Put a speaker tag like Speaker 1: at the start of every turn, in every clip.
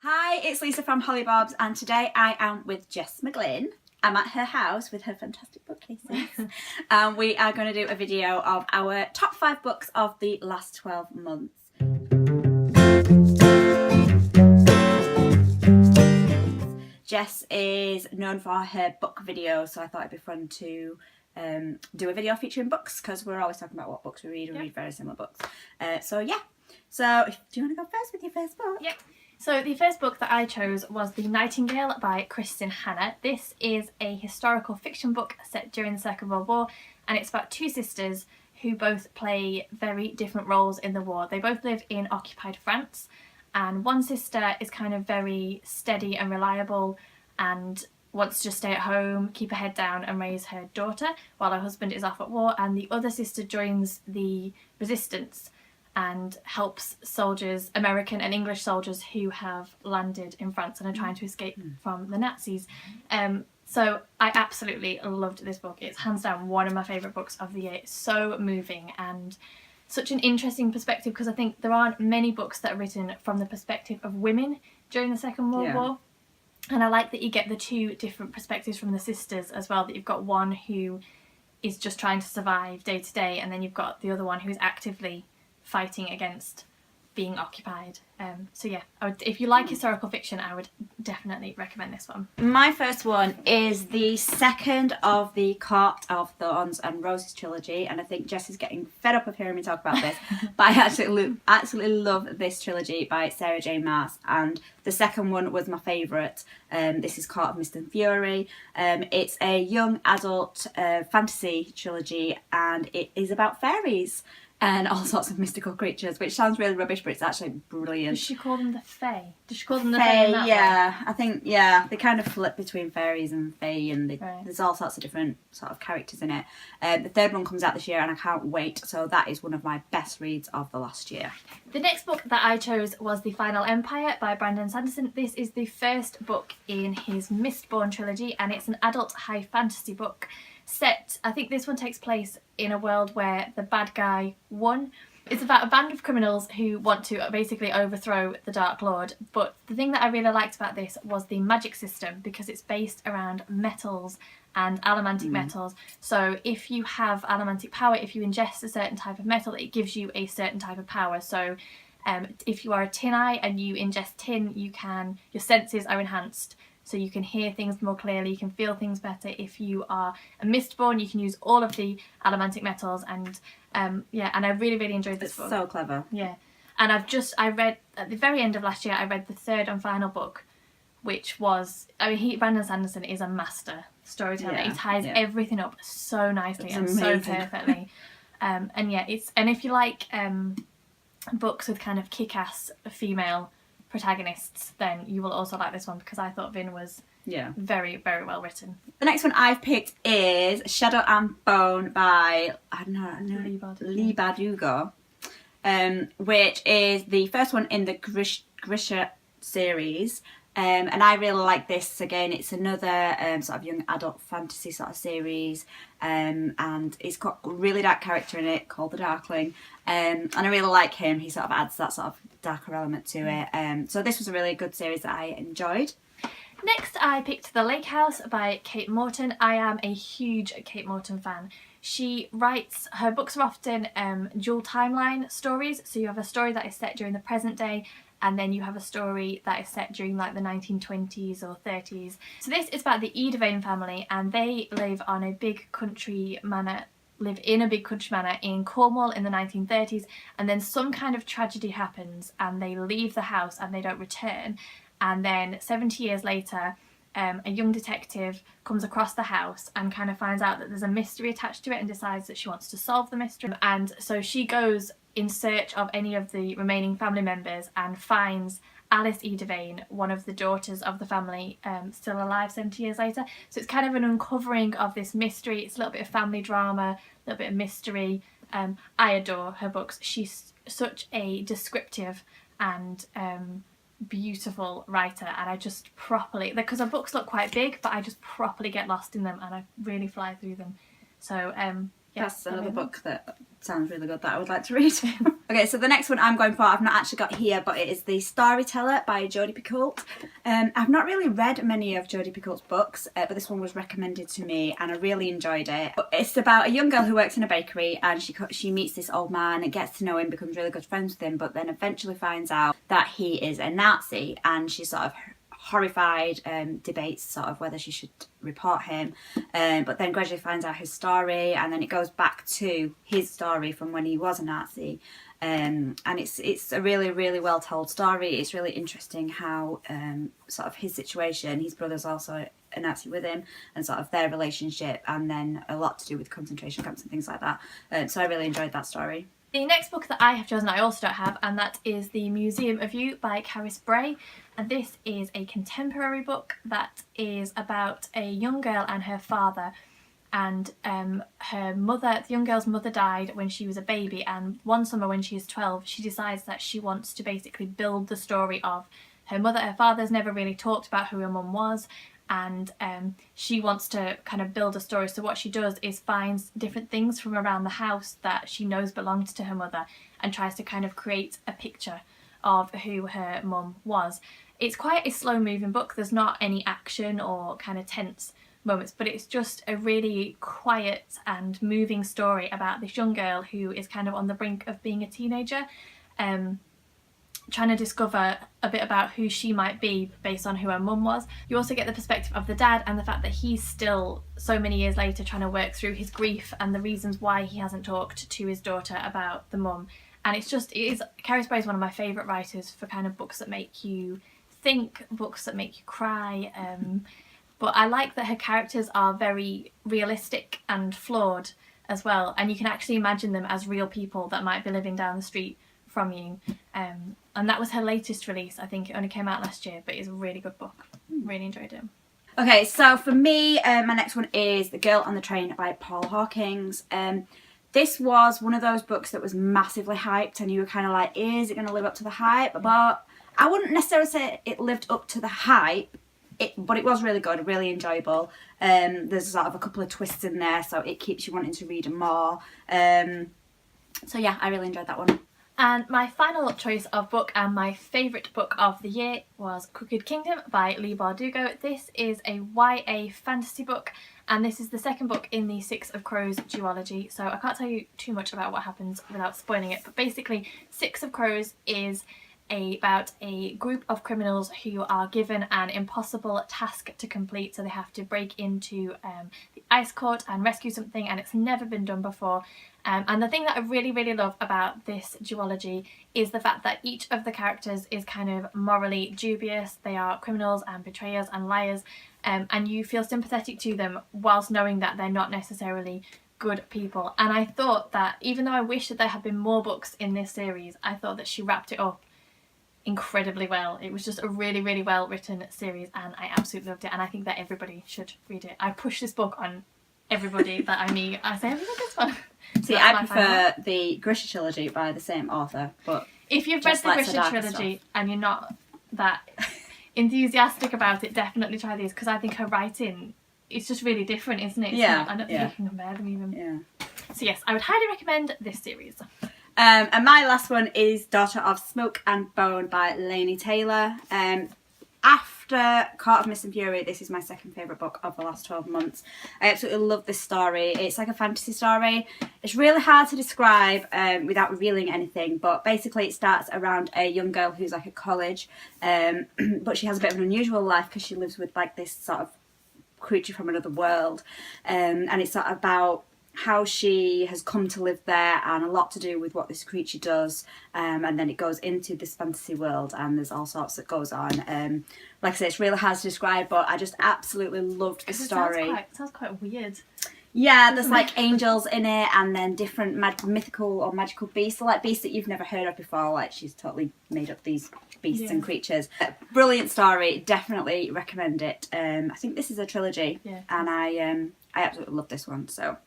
Speaker 1: Hi, it's Lisa from Hollybobs, and today I am with Jess McGlynn. I'm at her house with her fantastic bookcases. We are going to do a video of our top 5 books of the last 12 months. Jess is known for her book videos, so I thought it'd be fun to do a video featuring books, because we're always talking about what books we read. We read very similar books. So do you want to go first with your first book?
Speaker 2: Yep. So the first book that I chose was The Nightingale by Kristin Hannah. This is a historical fiction book set during the Second World War, and it's about two sisters who both play very different roles in the war. They both live in occupied France, and one sister is kind of very steady and reliable and wants to just stay at home, keep her head down and raise her daughter, while her husband is off at war, and the other sister joins the resistance and helps soldiers, American and English soldiers who have landed in France and are trying to escape from the Nazis. So I absolutely loved this book. It's hands down one of my favourite books of the year. It's so moving and such an interesting perspective, because I think there aren't many books that are written from the perspective of women during the Second World War. And I like that you get the two different perspectives from the sisters as well, that you've got one who is just trying to survive day to day, and then you've got the other one who is actively fighting against being occupied. So yeah, if you like historical fiction, I would definitely recommend this one.
Speaker 1: My first one is the second of the Court of Thorns and Roses trilogy, and I think Jess is getting fed up of hearing me talk about this, but I absolutely love this trilogy by Sarah J. Maas, and the second one was my favourite. This is Court of Mist and Fury. It's a young adult fantasy trilogy, and it is about fairies and all sorts of mystical creatures, which sounds really rubbish, but it's actually brilliant.
Speaker 2: Does she call them the Fae? Does she call them the Fae?
Speaker 1: Yeah, I think, they kind of flip between fairies and fae, and there's all sorts of different sort of characters in it. The third one comes out this year, and I can't wait, so that is one of my best reads of the last year.
Speaker 2: The next book that I chose was The Final Empire by Brandon Sanderson. This is the first book in his Mistborn trilogy, and it's an adult high fantasy book set, I think this one takes place in a world where the bad guy won. It's about a band of criminals who want to basically overthrow the Dark Lord, but the thing that I really liked about this was the magic system, because it's based around metals and allomantic metals. So if you have allomantic power, if you ingest a certain type of metal, it gives you a certain type of power. So if you are a tin eye and you ingest tin, your senses are enhanced. So you can hear things more clearly, you can feel things better. If you are a Mistborn, you can use all of the allomantic metals, and and I really enjoyed this book.
Speaker 1: It's so clever.
Speaker 2: Yeah, and I read at the very end of last year, I read the third and final book, which was, Brandon Sanderson is a master storyteller. He ties everything up so nicely and so perfectly. And if you like books with kind of kick-ass female protagonists, then you will also like this one, because I thought Vin was very well written.
Speaker 1: The next one I've picked is Shadow and Bone by Leigh Bardugo, which is the first one in the Grisha series, and I really like this. Again, it's another sort of young adult fantasy sort of series, and it's got a really dark character in it called the Darkling, and I really like him. He sort of adds that sort of darker element to it. So this was a really good series that I enjoyed.
Speaker 2: Next, I picked The Lake House by Kate Morton. I am a huge Kate Morton fan. She writes, her books are often dual timeline stories, so you have a story that is set during the present day, and then you have a story that is set during like the 1920s or 30s. So this is about the Edevane family, and they live in a big country manor in Cornwall in the 1930s, and then some kind of tragedy happens and they leave the house and they don't return, and then 70 years later a young detective comes across the house and kind of finds out that there's a mystery attached to it and decides that she wants to solve the mystery, and so she goes in search of any of the remaining family members and finds Alice Edevane, one of the daughters of the family, still alive 70 years later. So it's kind of an uncovering of this mystery. It's a little bit of family drama, a little bit of mystery. I adore her books. She's such a descriptive and beautiful writer, and I just properly, because her books look quite big, but I just properly get lost in them and I really fly through them. So
Speaker 1: that's another book that sounds really good that I would like to read. Okay, so the next one I'm going for, I've not actually got here, but it is The Storyteller by Jodi Picoult. I've not really read many of Jodi Picoult's books, but this one was recommended to me and I really enjoyed it. It's about a young girl who works in a bakery and she meets this old man and gets to know him, becomes really good friends with him, but then eventually finds out that he is a Nazi, and she's sort of horrified, debates sort of whether she should report him, but then gradually finds out his story, and then it goes back to his story from when he was a Nazi, and it's a really, really well told story. It's really interesting how sort of his situation, his brother's also a Nazi with him, and sort of their relationship, and then a lot to do with concentration camps and things like that. So I really enjoyed that story.
Speaker 2: The next book that I have chosen I also don't have, and that is The Museum of You by Carrie Bray. And this is a contemporary book that is about a young girl and her father. And her mother, the young girl's mother, died when she was a baby, and one summer when she is 12 she decides that she wants to basically build the story of her mother. Her father's never really talked about who her mum was, and she wants to kind of build a story. So what she does is finds different things from around the house that she knows belonged to her mother and tries to kind of create a picture of who her mum was. It's quite a slow moving book. There's not any action or kind of tense moments, but it's just a really quiet and moving story about this young girl who is kind of on the brink of being a teenager, trying to discover a bit about who she might be based on who her mum was. You also get the perspective of the dad and the fact that he's still, so many years later, trying to work through his grief and the reasons why he hasn't talked to his daughter about the mum. And Carrie Bray is one of my favourite writers for kind of books that make you think, books that make you cry. But I like that her characters are very realistic and flawed as well, and you can actually imagine them as real people that might be living down the street from you. And that was her latest release. I think it only came out last year, but it's a really good book. Really enjoyed it.
Speaker 1: Okay, so for me, my next one is The Girl on the Train by Paul Hawkins. This was one of those books that was massively hyped, and you were kind of like, is it going to live up to the hype? But I wouldn't necessarily say it lived up to the hype, but it was really good, really enjoyable. There's sort of a couple of twists in there, so it keeps you wanting to read more. So yeah, I really enjoyed that one.
Speaker 2: And my final choice of book and my favourite book of the year was Crooked Kingdom by Leigh Bardugo. This is a YA fantasy book, and this is the second book in the Six of Crows duology, so I can't tell you too much about what happens without spoiling it, but basically Six of Crows is about a group of criminals who are given an impossible task to complete. So they have to break into the ice court and rescue something, and it's never been done before. And the thing that I really, really love about this duology is the fact that each of the characters is kind of morally dubious. They are criminals and betrayers and liars, and you feel sympathetic to them whilst knowing that they're not necessarily good people. And I thought that, even though I wish that there had been more books in this series, I thought that she wrapped it up incredibly well. It was just a really, really well written series, and I absolutely loved it, and I think that everybody should read it. I push this book on everybody that I meet. I say, have you read this one?
Speaker 1: See, I prefer the Grisha trilogy by the same author, but
Speaker 2: if you've read the Grisha trilogy and you're not that enthusiastic about it, definitely try these, because I think her writing, it's just really different, isn't it? I don't think you can compare them even. Yeah. So yes, I would highly recommend this series.
Speaker 1: And my last one is Daughter of Smoke and Bone by Laini Taylor. After Court of Mist and Fury, this is my second favourite book of the last 12 months. I absolutely love this story. It's like a fantasy story. It's really hard to describe without revealing anything, but basically it starts around a young girl who's like at college, but she has a bit of an unusual life because she lives with like this sort of creature from another world, and it's sort of about how she has come to live there and a lot to do with what this creature does, and then it goes into this fantasy world and there's all sorts that goes on. Like I say, it's really hard to describe, but I just absolutely loved the story.
Speaker 2: It sounds quite weird.
Speaker 1: Yeah, there's like angels in it, and then different mythical or magical beasts, so like beasts that you've never heard of before. Like she's totally made up these beasts and creatures. Brilliant story, definitely recommend it. I think this is a trilogy, and I absolutely love this one. So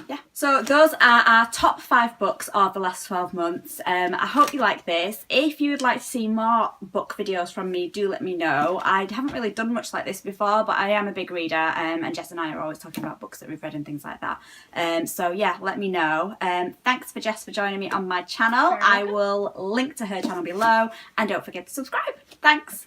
Speaker 1: Yeah, so those are our top 5 books of the last 12 months. I hope you like this. If you would like to see more book videos from me, do let me know. I haven't really done much like this before, but I am a big reader, and Jess and I are always talking about books that we've read and things like that. So yeah, let me know. Thanks for Jess for joining me on my channel. I will link to her channel below, and don't forget to subscribe. Thanks.